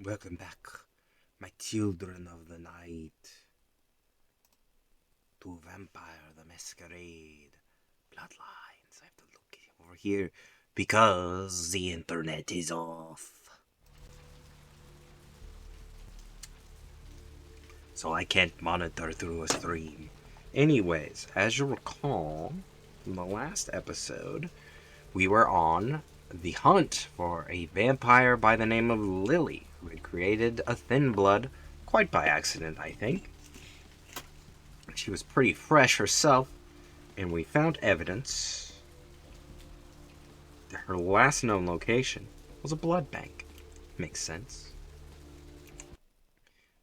Welcome back, my children of the night, to Vampire the Masquerade Bloodlines. I have to look over here because the internet is off. So I can't monitor through a stream. Anyways, as you recall, in the last episode, we were on the hunt for a vampire by the name of Lily, who had created a thin blood, quite by accident, I think. She was pretty fresh herself, and we found evidence that her last known location was a blood bank. Makes sense.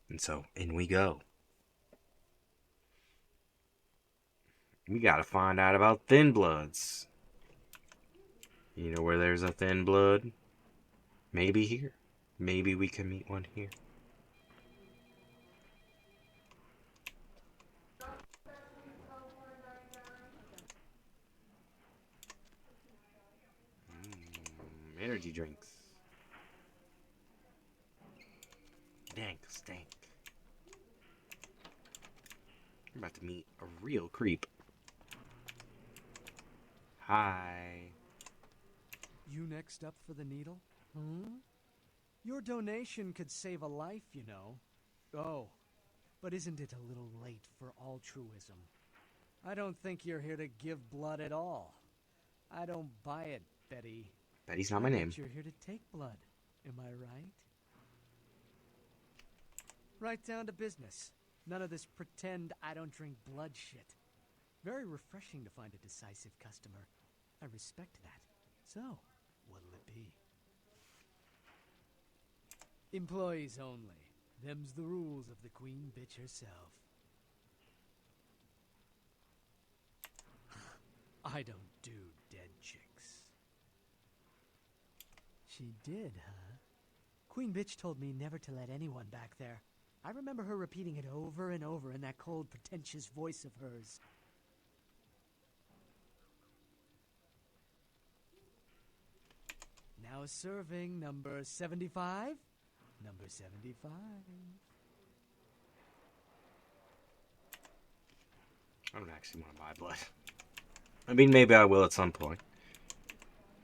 And so, in we go. We gotta find out about thin bloods. You know where there's a thin blood? Maybe here. Maybe we can meet one here. Energy drinks. Dank, stank. I'm about to meet a real creep. Hi. You next up for the needle? Your donation could save a life, you know. Oh, but isn't it a little late for altruism? I don't think you're here to give blood at all. I don't buy it, Betty. Betty's not my name. You're here to take blood. Am I right? Right down to business. None of this pretend I don't drink blood shit. Very refreshing to find a decisive customer. I respect that. So, what'll it be? Employees only. Them's the rules of the queen bitch herself. I don't do dead chicks. She did, huh? Queen bitch told me never to let anyone back there. I remember her repeating it over and over in that cold, pretentious voice of hers. Now serving number 75. Number 75. I don't actually want to buy blood. I mean, maybe I will at some point.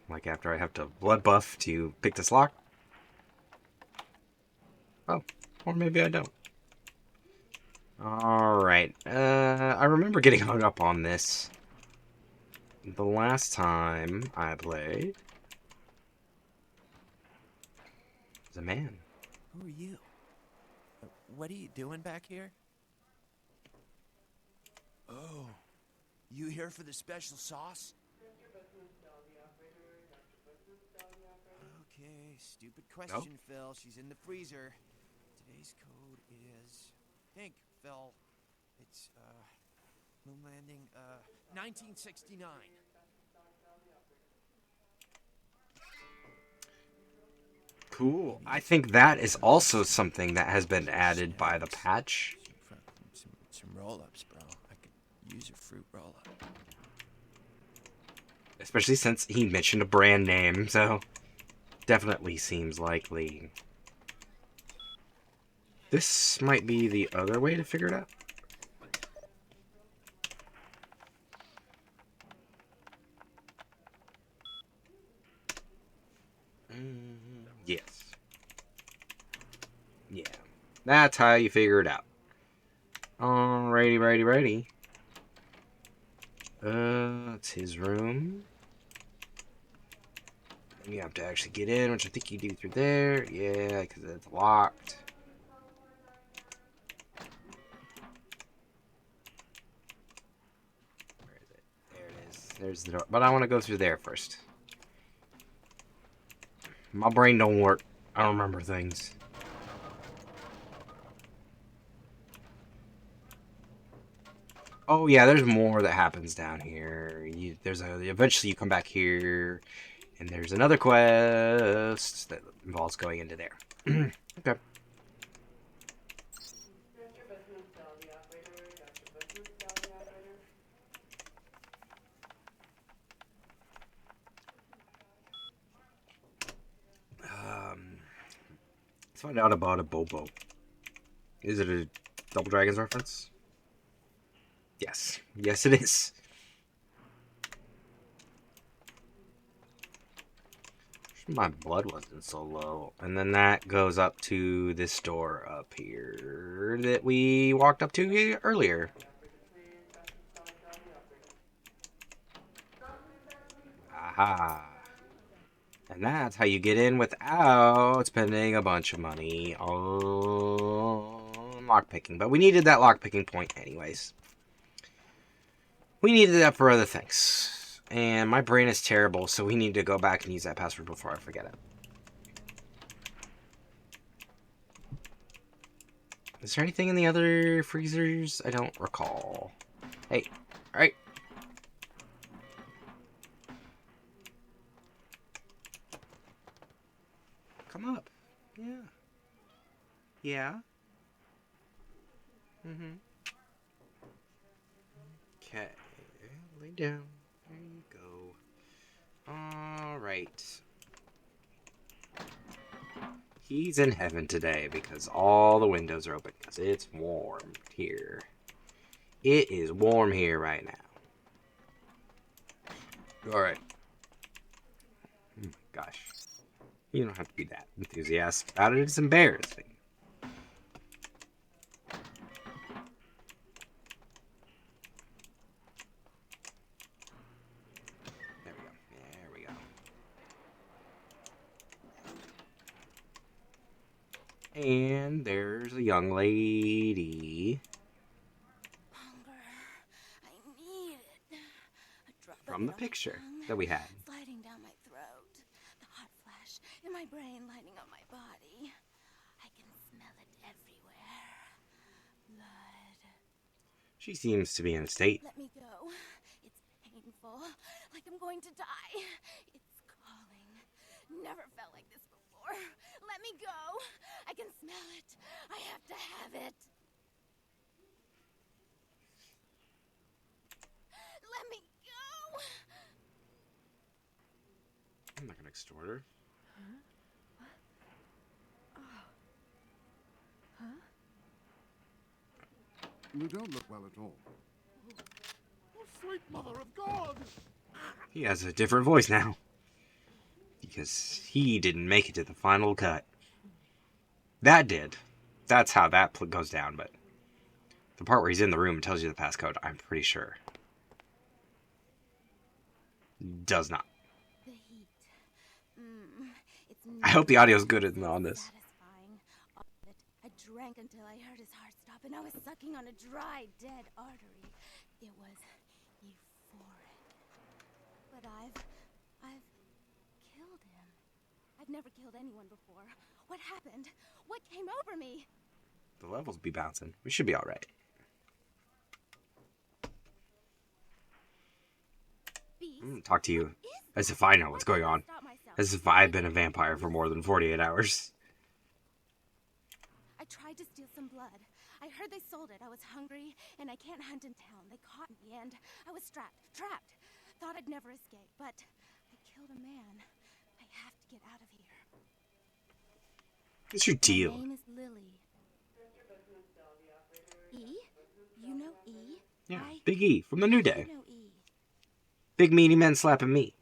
Like after I have to blood buff to pick this lock. Oh, or maybe I don't. Alright, I remember getting hung up on this the last time I played. It was a man. Who are you? What are you doing back here? Oh, you here for the special sauce? Okay, stupid question, Phil. She's in the freezer. Today's code is... Think, Phil. It's, moon landing, 1969. Cool. I think that is also something that has been added by the patch. Some roll-ups, bro. I could use a fruit roll-up. Especially since he mentioned a brand name, so definitely seems likely. This might be the other way to figure it out. Yes. Yeah. That's how you figure it out. Alrighty. It's his room. You have to actually get in, which I think you do through there. Yeah, because it's locked. Where is it? There it is. There's the door. But I want to go through there first. My brain don't work. I don't remember things. Oh yeah, there's more that happens down here. Eventually you come back here, and there's another quest that involves going into there. Okay. Let's find out about a Bobo. Is it a Double Dragons reference? Yes. Yes, it is. My blood wasn't so low. And then that goes up to this door up here that we walked up to earlier. Aha. And that's how you get in without spending a bunch of money on lockpicking. But we needed that lockpicking point anyways. We needed that for other things. And my brain is terrible, so we need to go back and use that password before I forget it. Is there anything in the other freezers? I don't recall. Hey, alright. Come up. Yeah. Yeah. Mm-hmm. Okay. Lay down. There you go. Alright. He's in heaven today because all the windows are open because it's warm here. It is warm here right now. Alright. Oh my gosh. You don't have to be that enthusiastic about it. It's embarrassing. There we go. There we go. And there's a young lady. Hunger. I need it. A drop From the picture that we had. sliding down my throat. The hot flash in my brain lighting up my body. I can smell it everywhere. Blood. She seems to be in a state. Let me go. It's painful. Like I'm going to die. It's calling. Never felt like this before. Let me go. I can smell it. I have to have it. Let me go. I'm not gonna extort her. You don't look well at all. Oh, sweet mother of God! He has a different voice now. Because he didn't make it to the final cut. That did. That's how that goes down, but the part where he's in the room and tells you the passcode, I'm pretty sure, does not. The heat. It's I hope the audio's good on this. satisfying. All of it. I drank until I heard his heart stop, and I was sucking on a dry, dead artery. It was euphoric. But I've killed him. I've never killed anyone before. What happened? What came over me? The levels be bouncing. We should be alright. Beast? I'm gonna talk to you as if I know what's going on. As if I've been a vampire for more than 48 hours. I tried to steal some blood. I heard they sold it. I was hungry, and I can't hunt in town. They caught me, and I was trapped. Thought I'd never escape, but I killed a man. I have to get out of here. What's your deal? My name is Lily. E? You know E? Yeah, Big E from the New Day. You know E. Big meaty men slapping meat.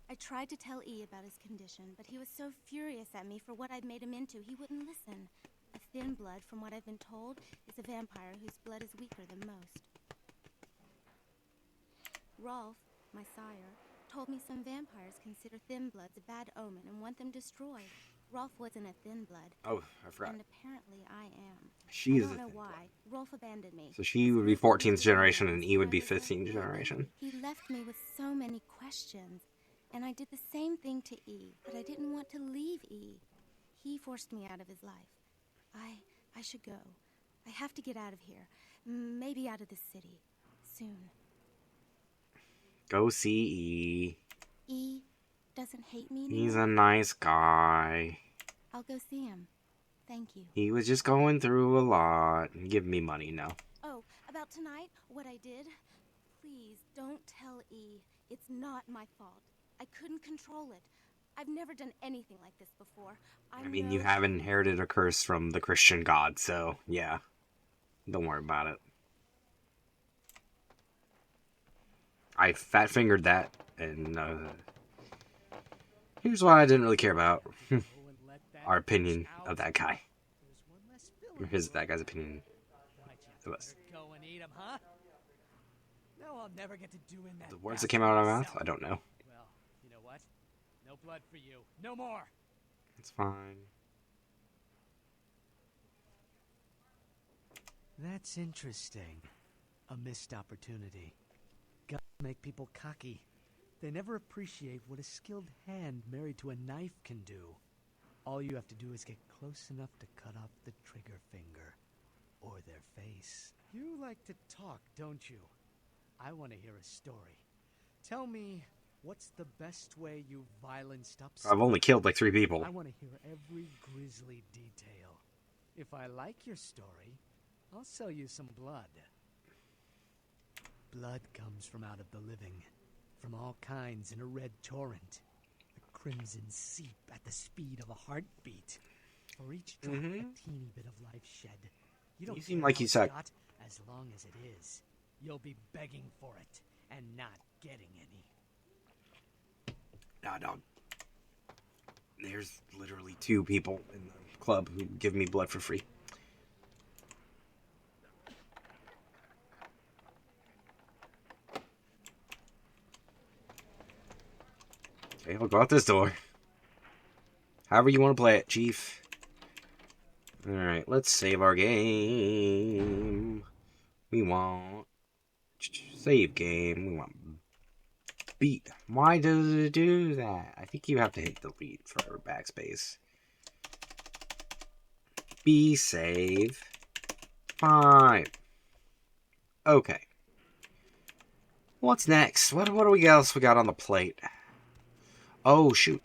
I tried to tell E about his condition, but he was so furious at me for what I'd made him into, he wouldn't listen. A thin blood, from what I've been told, is a vampire whose blood is weaker than most. Rolf, my sire, told me some vampires consider thin bloods a bad omen and want them destroyed. Rolf wasn't a thin blood. Oh, I forgot. And apparently I am. She is I a don't know thin why. blood. Rolf abandoned me. So she would be 14th generation and E would be 15th generation. He left me with so many questions. And I did the same thing to E, but I didn't want to leave E. He forced me out of his life. I should go. I have to get out of here. Maybe out of the city. Soon. Go see E. E doesn't hate me He's anymore? a nice guy. I'll go see him. Thank you. He was just going through a lot. Give me money, no. Oh, about tonight, what I did? Please, don't tell E. It's not my fault. I couldn't control it. I've never done anything like this before. I mean, know you have inherited a curse from the Christian god, so yeah. Don't worry about it. I fat-fingered that, and here's what I didn't really care about. Our opinion of that guy. Or that guy's opinion of us. Go and eat him, huh? No, I'll never get to do in that. The words that came out of my mouth, I don't know. Well, you know what? No blood for you. No more. It's fine. That's interesting. A missed opportunity. Guns make people cocky. They never appreciate what a skilled hand married to a knife can do. All you have to do is get close enough to cut off the trigger finger. Or their face. You like to talk, don't you? I want to hear a story. Tell me, what's the best way you violenced up someone? I've only killed like 3 people. I want to hear every grisly detail. If I like your story, I'll sell you some blood. Blood comes from out of the living, from all kinds in a red torrent. The crimson seep at the speed of a heartbeat. For each drop, a teeny bit of life shed. You seem like you suck. As long as it is, you'll be begging for it and not getting any. Nah, dog. There's literally 2 people in the club who give me blood for free. Okay, I'll go out this door. However you want to play it, Chief. Alright, let's save our game. We want... Save game. We want... Beat. Why does it do that? I think you have to hit delete for backspace. B save. Fine. Okay. What's next? What do we else we got on the plate? Oh, shoot.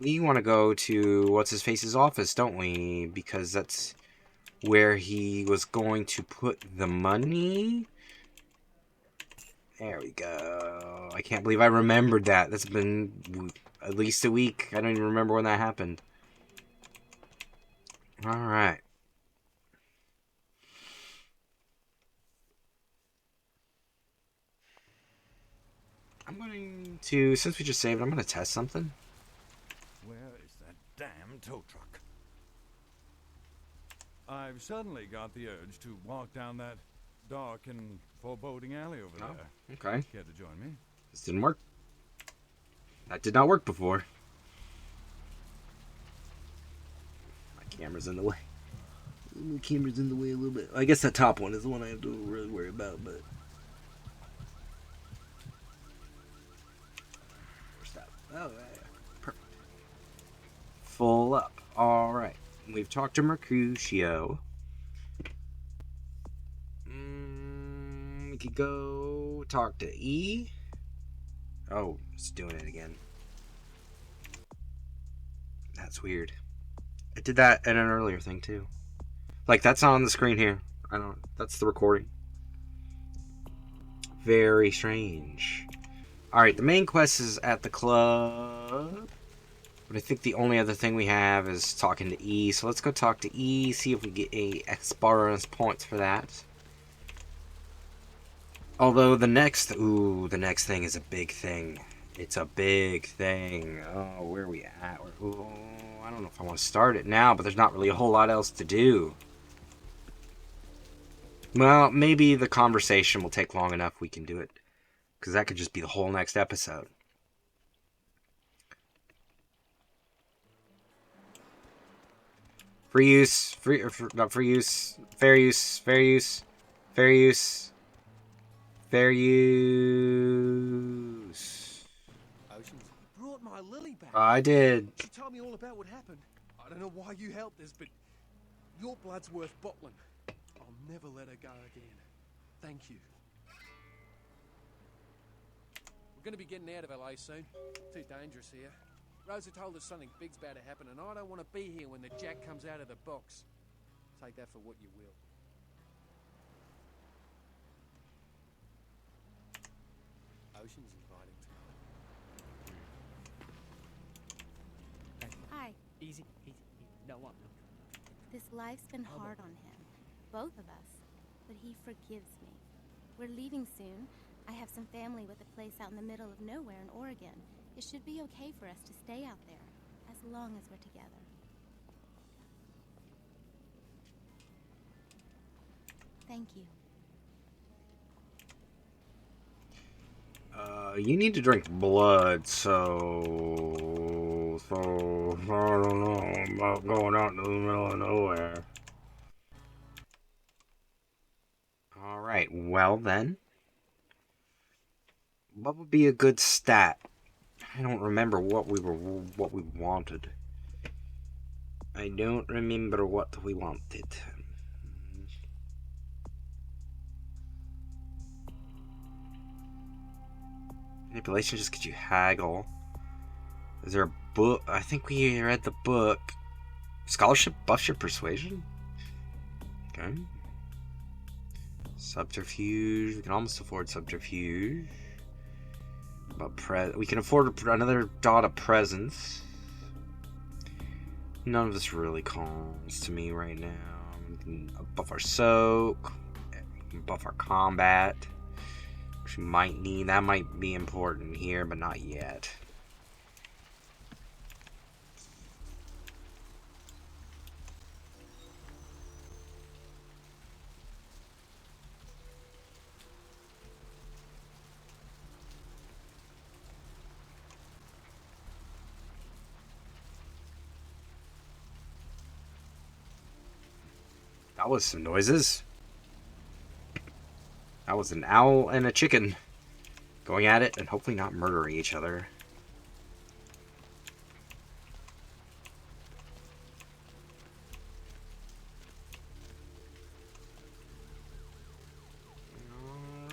We want to go to what's-his-face's office, don't we? Because that's where he was going to put the money. There we go. I can't believe I remembered that. That's been at least a week. I don't even remember when that happened. Alright. I'm going to, since we just saved, I'm going to test something. Where is that damn tow truck? I've suddenly got the urge to walk down that dark and foreboding alley over there. Okay. Care to join me? This didn't work. That did not work before. My camera's in the way. My camera's in the way a little bit. I guess that top one is the one I have to really worry about, but... Stop. Oh, yeah. Perfect. Full up. Alright. We've talked to Mercutio. We could go talk to E. Oh, it's doing it again. That's weird. I did that in an earlier thing too. Like, that's not on the screen here. That's the recording. Very strange. Alright, the main quest is at the club. But I think the only other thing we have is talking to E. So let's go talk to E, see if we get a experience points for that. Although the next thing is a big thing. It's a big thing. Oh, where are we at? I don't know if I want to start it now, but there's not really a whole lot else to do. Well, maybe the conversation will take long enough we can do it. Because that could just be the whole next episode. Fair use. Fair use. Oceans, you brought my Lily back. I did. She told me all about what happened. I don't know why you helped us, but your blood's worth bottling. I'll never let her go again. Thank you. We're going to be getting out of LA soon. Too dangerous here. Rosa told us something big's about to happen, and I don't want to be here when the jack comes out of the box. Take that for what you will. Ocean's inviting tonight. Hi. Easy. No one. This life's been hard on him, both of us, but he forgives me. We're leaving soon. I have some family with a place out in the middle of nowhere in Oregon. It should be okay for us to stay out there, as long as we're together. Thank you. You need to drink blood, so I don't know about going out in the middle of nowhere. Alright, well then. What would be a good stat? I don't remember what we wanted. I don't remember what we wanted. Manipulation just gets you haggle. Is there a book? I think we read the book. Scholarship buffs your persuasion? Okay. Subterfuge. We can almost afford subterfuge. But we can afford another dot of presence. None of this really calls to me right now. We can buff our soak. We can buff our combat. Which we might need. That might be important here, but not yet. That was some noises. That was an owl and a chicken going at it and hopefully not murdering each other.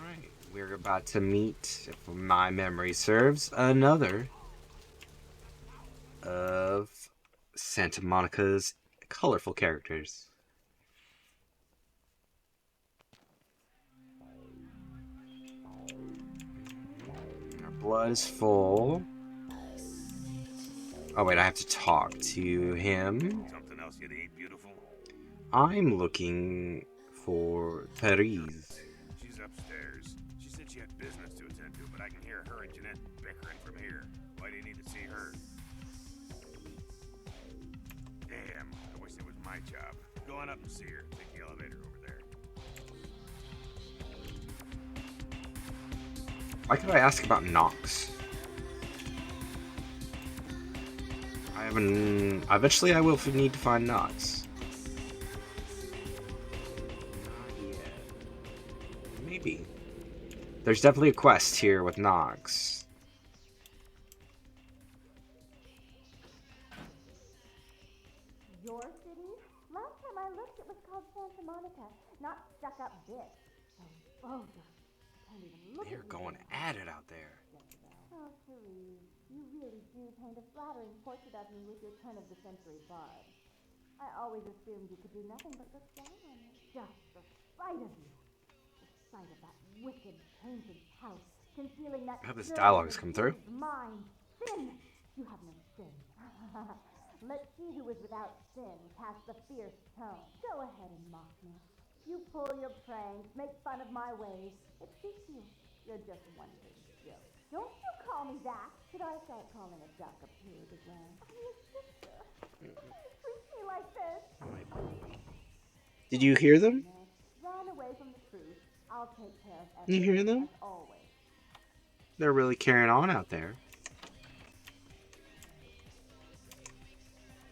Alright, we're about to meet, if my memory serves, another of Santa Monica's colorful characters. Blood is full. Oh wait, I have to talk to him. Something else you'd eat, beautiful? I'm looking for Therese. She's upstairs. She said she had business to attend to, but I can hear her and Jeanette bickering from here. Why do you need to see her? Damn, I wish it was my job. Go on up and see her. Take the elevator over there. Why could I ask about Nox? I haven't... Eventually I will need to find Nox. Not yet. Maybe. There's definitely a quest here with Nox. Your city? Last time I looked, it was called Santa Monica, not stuck-up bitch. So vulgar. Can't even look They're at me. going at it out there. Oh, Therese, you really do paint a flattering portrait of me with your turn-of-the-century barb. I always assumed you could do nothing but look down on me. Just the sight of you. The sight of that wicked painted house, concealing that... I hope this dialogue has come through. Mind. Sin. You have no sin. Let she who is without sin cast the fierce tone. Go ahead and mock me. You pull your pranks, make fun of my ways. It suits you. You're just one big joke. Don't you call me that. Should I start calling a duck a pig as well? I'm your sister. Please treat me like this. Did you hear them? Run away from the truth. I'll take care of You everything. hear them? As always. They're really carrying on out there.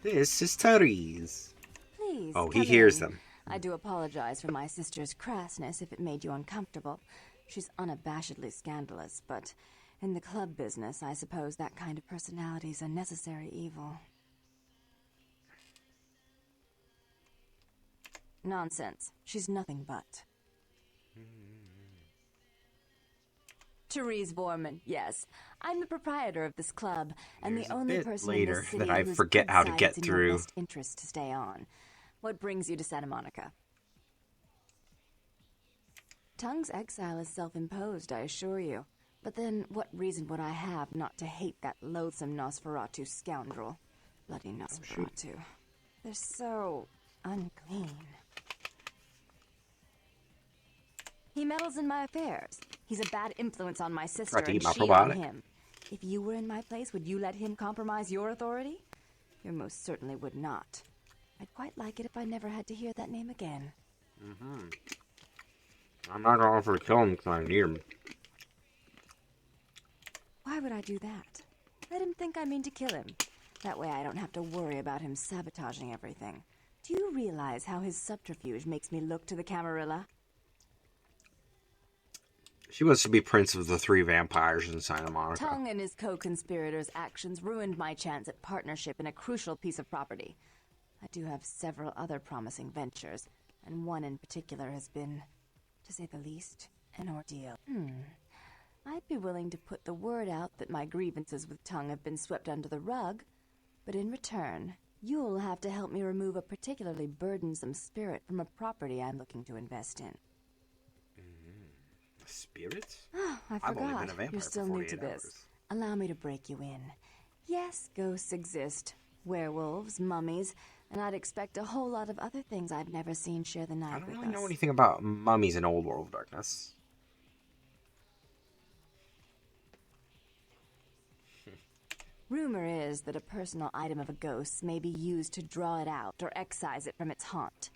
This is Therese. Please. Oh, he come hears in. them. I do apologize for my sister's crassness if it made you uncomfortable. She's unabashedly scandalous, but in the club business, I suppose that kind of personality's a necessary evil. Nonsense. She's nothing but. Therese Borman, yes. I'm the proprietor of this club, and There's the a only bit person later in this city that I whose forget good how to side get it's in your through. best interest to stay on. What brings you to Santa Monica? Tongue's exile is self-imposed, I assure you. But then, what reason would I have not to hate that loathsome Nosferatu scoundrel? Bloody Nosferatu. They're so unclean. He meddles in my affairs. He's a bad influence on my sister, Tried to and eat my she on probiotic. him. If you were in my place, would you let him compromise your authority? You most certainly would not. I'd quite like it if I never had to hear that name again. I'm not going for to kill him because I need him. Why would I do that? Let him think I mean to kill him. That way I don't have to worry about him sabotaging everything. Do you realize how his subterfuge makes me look to the Camarilla? She wants to be prince of the 3 vampires in Santa Monica. Tongue and his co-conspirators' actions ruined my chance at partnership in a crucial piece of property. I do have several other promising ventures, and one in particular has been, to say the least, an ordeal. I'd be willing to put the word out that my grievances with Tongue have been swept under the rug, but in return, you'll have to help me remove a particularly burdensome spirit from a property I'm looking to invest in. Spirit? Oh, I I've only forgot. been a vampire You're still for new to 48 this. hours. Allow me to break you in. Yes, ghosts exist. Werewolves, mummies, and I'd expect a whole lot of other things I've never seen share the night I don't with really us. know anything about mummies in Old World of Darkness. Rumor is that a personal item of a ghost may be used to draw it out or excise it from its haunt.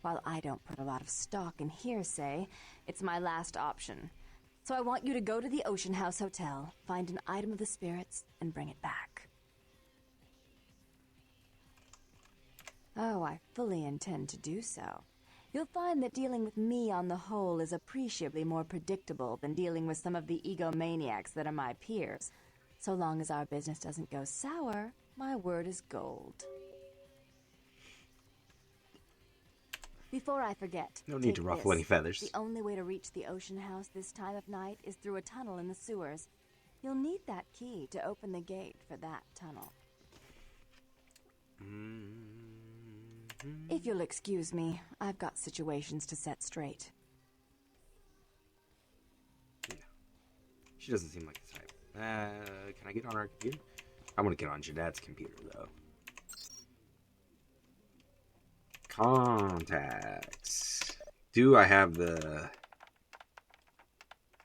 While I don't put a lot of stock in hearsay, it's my last option. So I want you to go to the Ocean House Hotel, find an item of the spirits, and bring it back. Oh, I fully intend to do so. You'll find that dealing with me on the whole is appreciably more predictable than dealing with some of the egomaniacs that are my peers. So long as our business doesn't go sour, my word is gold. Before I forget, No need to take ruffle this. any feathers. The only way to reach the Ocean House this time of night is through a tunnel in the sewers. You'll need that key to open the gate for that tunnel. If you'll excuse me, I've got situations to set straight. No. She doesn't seem like the type. Can I get on her computer? I want to get on Jeanette's computer, though. Contacts. Do I have the...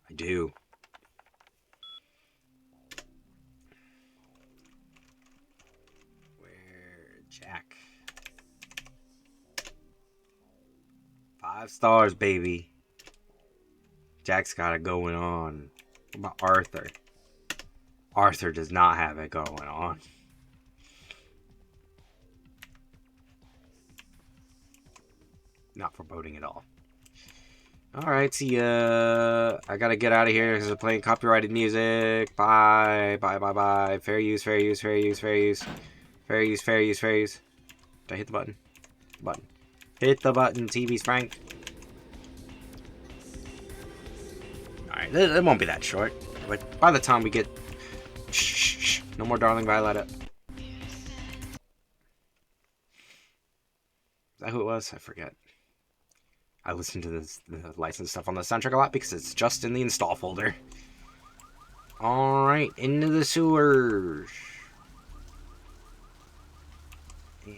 I do. Where? Jack. 5 stars, baby. Jack's got it going on. What about Arthur? Arthur does not have it going on. Not foreboding at all. Alright, see ya. I gotta get out of here because I'm playing copyrighted music. Bye. Bye, bye, bye. Fair use, fair use, fair use, fair use. Fair use, fair use, fair use. Did I hit the button? The button. Hit the button, TV Frank. Alright, it won't be that short. But by the time we get... Shh. No more Darling Violetta. Is that who it was? I forget. I listen to the licensed stuff on the soundtrack a lot because it's just in the install folder. Alright, into the sewers.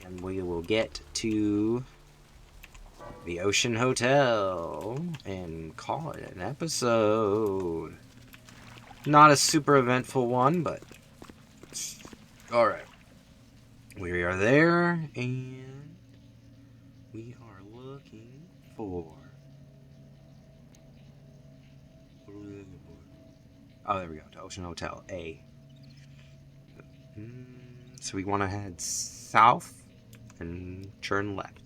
And we will get to the Ocean Hotel and call it an episode. Not a super eventful one, but... Alright. We are there, and we are looking for... What are we looking for? Oh, there we go. To Ocean Hotel A. So we want to head south and turn left.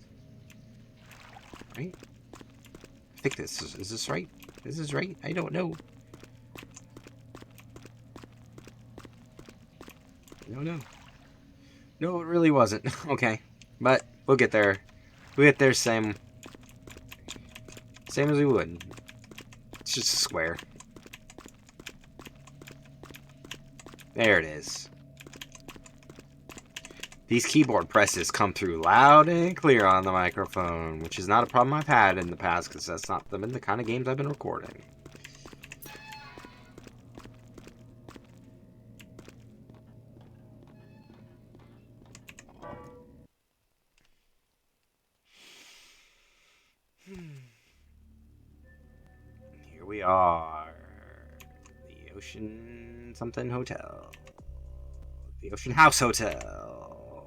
Right? I think this is this right? Is this right? I don't know. No. No, it really wasn't. Okay. But we'll get there. We'll get there same as we would. It's just a square. There it is. These keyboard presses come through loud and clear on the microphone, which is not a problem I've had in the past, because that's not been the kind of games I've been recording. we are. The Ocean something hotel. The Ocean House Hotel.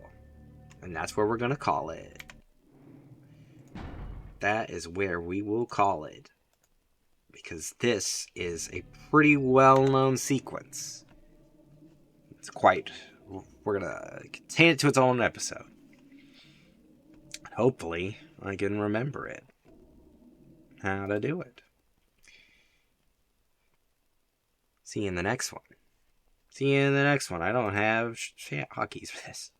And that's where we're going to call it. That is where we will call it. Because this is a pretty well-known sequence. It's quite... We're going to contain it to its own episode. Hopefully, I can remember it. How to do it. See you in the next one. See you in the next one. I don't have hotkeys for this.